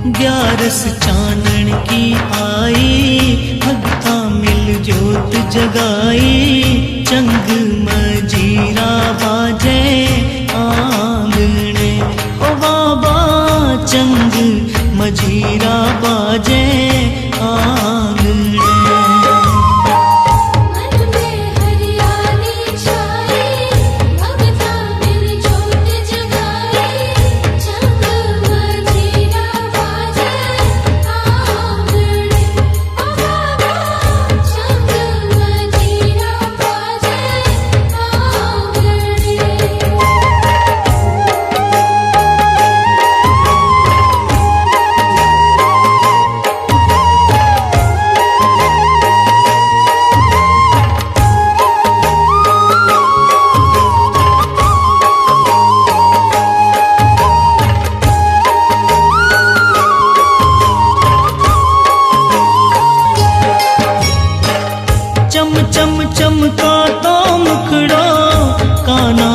ग्यारस चानन की आई, भगता मिल जोत जगाई। चंग मजीरा बाजे आंगणे, ओ बाबा चंग मजीरा बाजे आंगणे। चम चम चमका तो मुखड़ो, काना